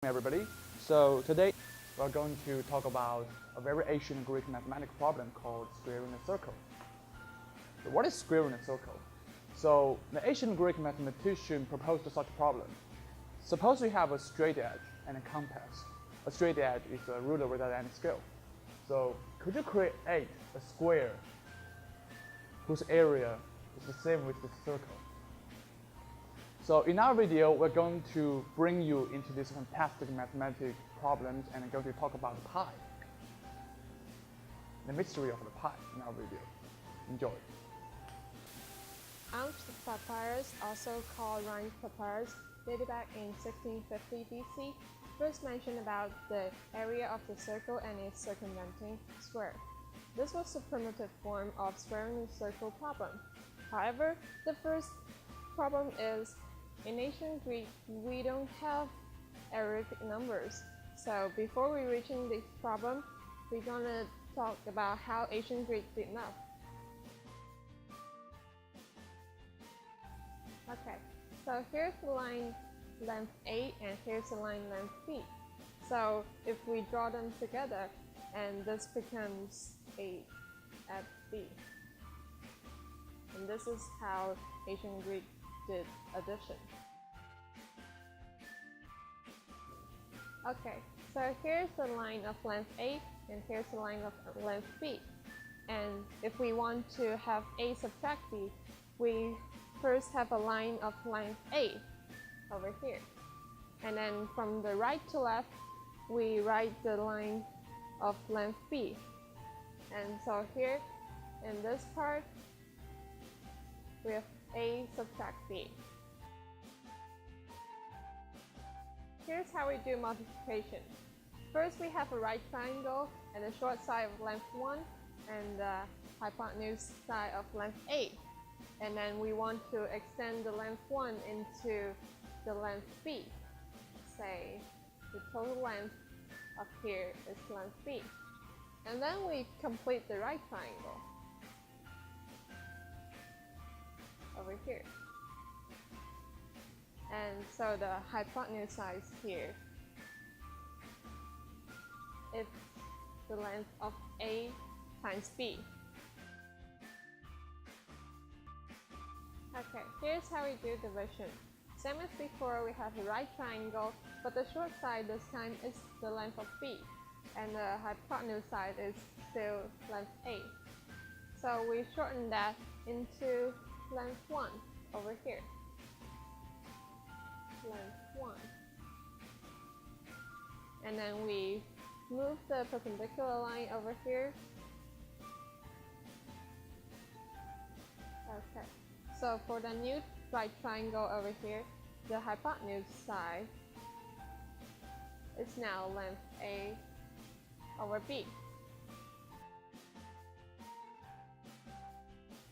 Everybody. So today we're going to talk about a very ancient Greek mathematical problem called squaring a circle. So what is squaring a circle? So the ancient Greek mathematician proposed such a problem. Suppose we have a straight edge and a compass. A straight edge is a ruler without any scale. So could you create a square whose area is the same with the circle? So in our video, we're going to bring you into these fantastic mathematical problems and I'm going to talk about the pi. The mystery of the pi in our video. Enjoy. Ounced papyrus, also called Rhind papyrus, dated back in 1650 BC, first mentioned about the area of the circle and its circumventing square. This was the primitive form of squaring the circle problem. However, the first problem is in ancient Greek, we don't have Arabic numbers. So before we reaching this problem, we're gonna talk about how ancient Greek did math. Okay, so here's the line length A and here's the line length B. So if we draw them together, and this becomes A at B. And this is how ancient Greek did addition. Okay, so here's the line of length A and here's the line of length B. And if we want to have A subtract B, we first have a line of length A over here. And then from the right to left, we write the line of length B. And so here, in this part, we have A subtract B. Here's how we do multiplication. First, we have a right triangle and the short side of length 1 and the hypotenuse side of length A. And then we want to extend the length 1 into the length B. Say the total length of here is length B. And then we complete the right triangle over here. And so the hypotenuse side here, it's the length of A times B. Okay, here's how we do division. Same as before, we have a right triangle, but the short side this time is the length of B, and the hypotenuse side is still length A. So we shorten that into length 1 over here. Length 1. And then we move the perpendicular line over here. Okay, so for the new right triangle over here, the hypotenuse side is now length A over B.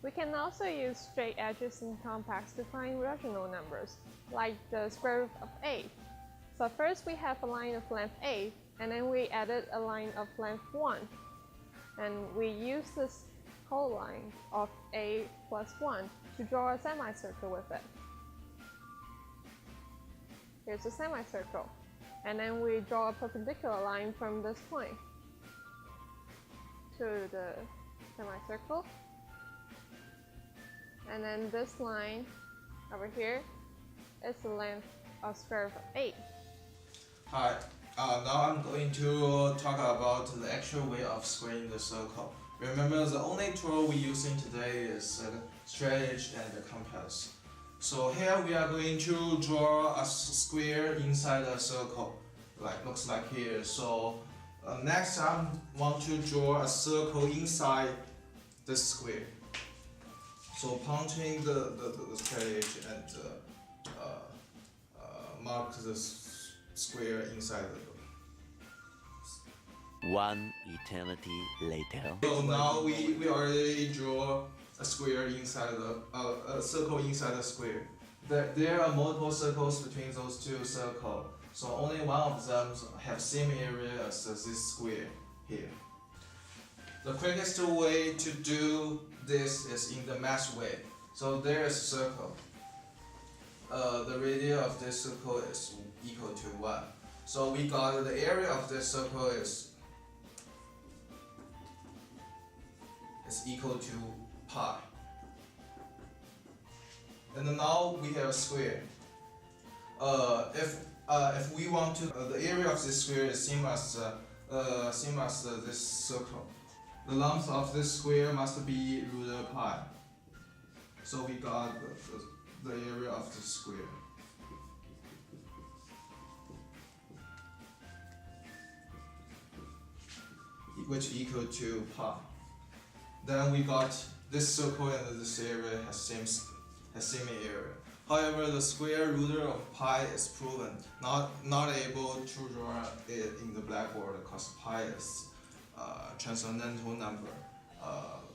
We can also use straight edges and compacts to find rational numbers, like the square root of A. So first we have a line of length A, and then we added a line of length 1. And we use this whole line of A plus 1 to draw a semicircle with it. Here's a semicircle. And then we draw a perpendicular line from this point to the semicircle. And then this line over here is the length of square root of 8. Hi, now I'm going to talk about the actual way of squaring the circle. Remember, the only tool we're using today is straightedge and the compass. So here we are going to draw a square inside a circle, looks like here. So next I want to draw a circle inside the square. So puncturing the straightedge and mark the square inside the. One eternity later. So now we already draw a square inside a circle inside a square. There are multiple circles between those two circles, so only one of them have same area as this square here. The quickest way to do this is in the math way. So there is a circle. The radius of this circle is equal to 1. So we got the area of this circle is equal to pi. And now we have a square. If we want to, the area of this square is same as this circle. The length of this square must be root of pi. So we got the area of the square. Which equal to pi. Then we got this circle and this area has same area. However, the square root of pi is proven not able to draw it in the blackboard because pi is a transcendental number.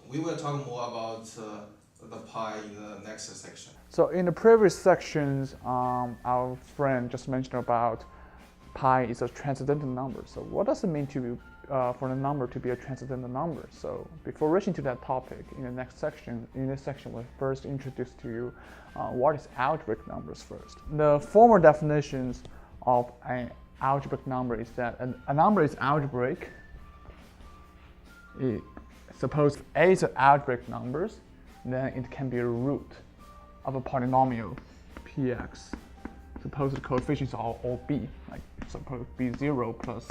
We will talk more about the pi in the next section. So in the previous sections, our friend just mentioned about pi is a transcendental number. So what does it mean to be for the number to be a transcendental number? So before reaching to that topic, in this section, we'll first introduce to you what is algebraic numbers first. The formal definitions of an algebraic number is that a number is algebraic. Suppose A is an algebraic numbers, then it can be a root of a polynomial px. Suppose the coefficients are all b, like suppose b0 plus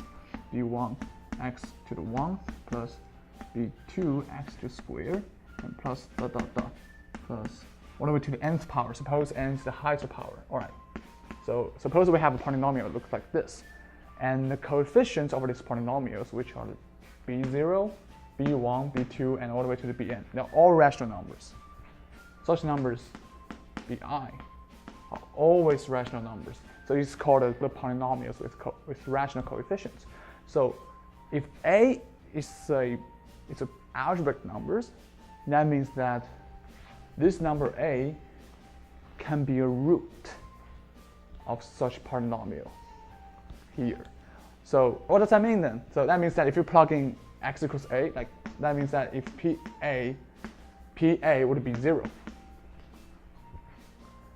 b1 x to the 1 plus b2 x to the square and plus dot dot dot plus all the way to the nth power. Suppose n is the highest power. Alright. So suppose we have a polynomial that looks like this. And the coefficients of these polynomials, which are b0, b1, b2, and all the way to the bn, they're all rational numbers. Such numbers, bi, are always rational numbers. So it's called the polynomials with rational coefficients. So if A is a algebraic numbers, that means that this number A can be a root of such polynomial here. So what does that mean then? So that means that if you plug in x equals A, like that means that if PA would be 0.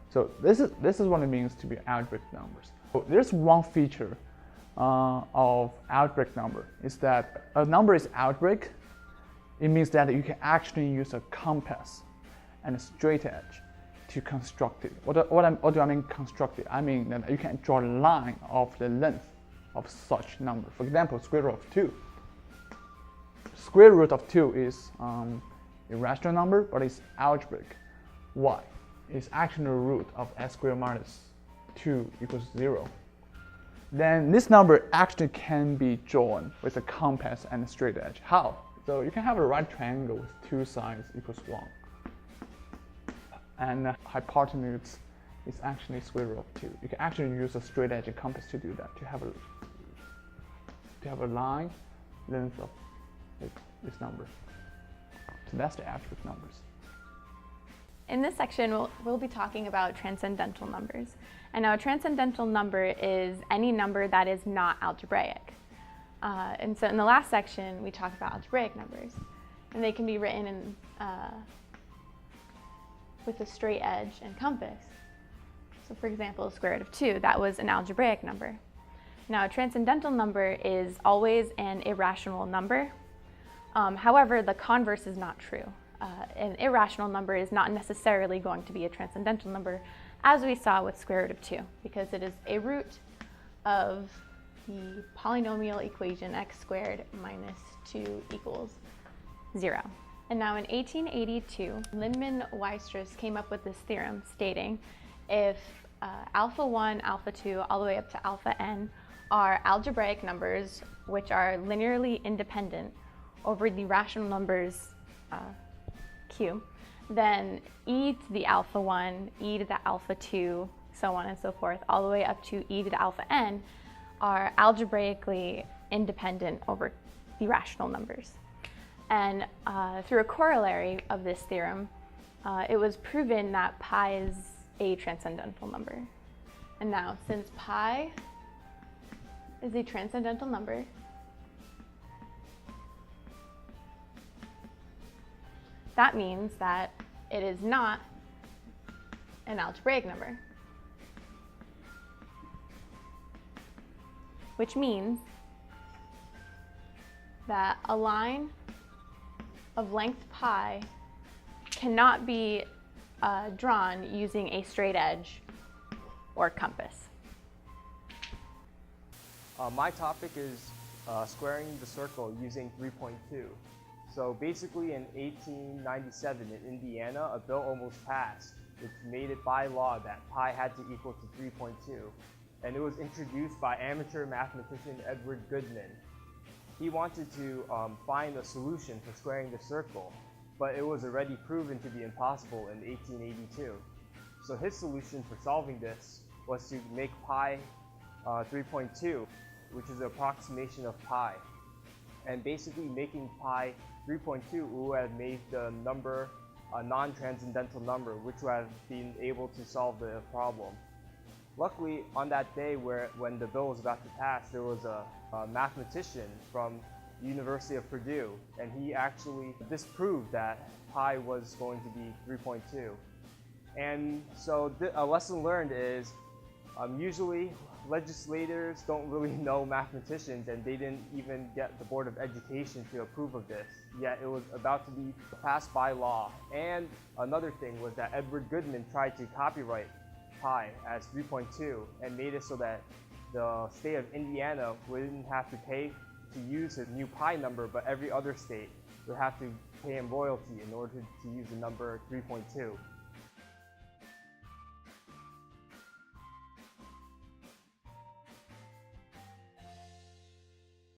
So this is what it means to be algebraic numbers. So there's one feature of algebraic number is that a number is algebraic. It means that you can actually use a compass and a straightedge to construct it. What do I mean construct it? I mean that you can draw a line of the length of such number. For example, square root of 2. Square root of 2 is a rational number, but it's algebraic. Why? It's actually the root of x squared minus 2 equals 0. Then this number actually can be drawn with a compass and a straight edge. How? So you can have a right triangle with 2 sides equals 1. And the hypotenuse is actually square root of 2. You can actually use a straight edge and compass to do that, to have a line length of this number. So that's the algebraic numbers. In this section, we'll be talking about transcendental numbers. And now a transcendental number is any number that is not algebraic. And so in the last section, we talked about algebraic numbers. And they can be written in, with a straight edge and compass. So for example, square root of 2, that was an algebraic number. Now a transcendental number is always an irrational number. However, the converse is not true. An irrational number is not necessarily going to be a transcendental number, as we saw with square root of 2, because it is a root of the polynomial equation x squared minus 2 equals 0. And now in 1882, Lindemann-Weierstrass came up with this theorem stating if alpha 1, alpha 2, all the way up to alpha n are algebraic numbers which are linearly independent over the rational numbers q, then e to the alpha 1, e to the alpha 2, so on and so forth, all the way up to e to the alpha n are algebraically independent over the rational numbers. And through a corollary of this theorem, it was proven that pi is a transcendental number. And now, since pi is a transcendental number, that means that it is not an algebraic number. which means that a line of length pi cannot be drawn using a straight edge or compass. My topic is squaring the circle using 3.2. So basically in 1897 in Indiana, a bill almost passed which made it by law that pi had to equal to 3.2. And it was introduced by amateur mathematician Edward Goodman. He wanted to find a solution for squaring the circle, but it was already proven to be impossible in 1882. So his solution for solving this was to make pi 3.2, which is an approximation of pi. And basically making pi 3.2 would have made the number a non-transcendental number, which would have been able to solve the problem. Luckily, on that day when the bill was about to pass, there was a mathematician from the University of Purdue, and he actually disproved that pi was going to be 3.2. And so a lesson learned is usually legislators don't really know mathematicians, and they didn't even get the Board of Education to approve of this, yet it was about to be passed by law. And another thing was that Edward Goodman tried to copyright pi as 3.2 and made it so that the state of Indiana wouldn't have to pay to use his new pi number, but every other state would have to pay him royalty in order to use the number 3.2.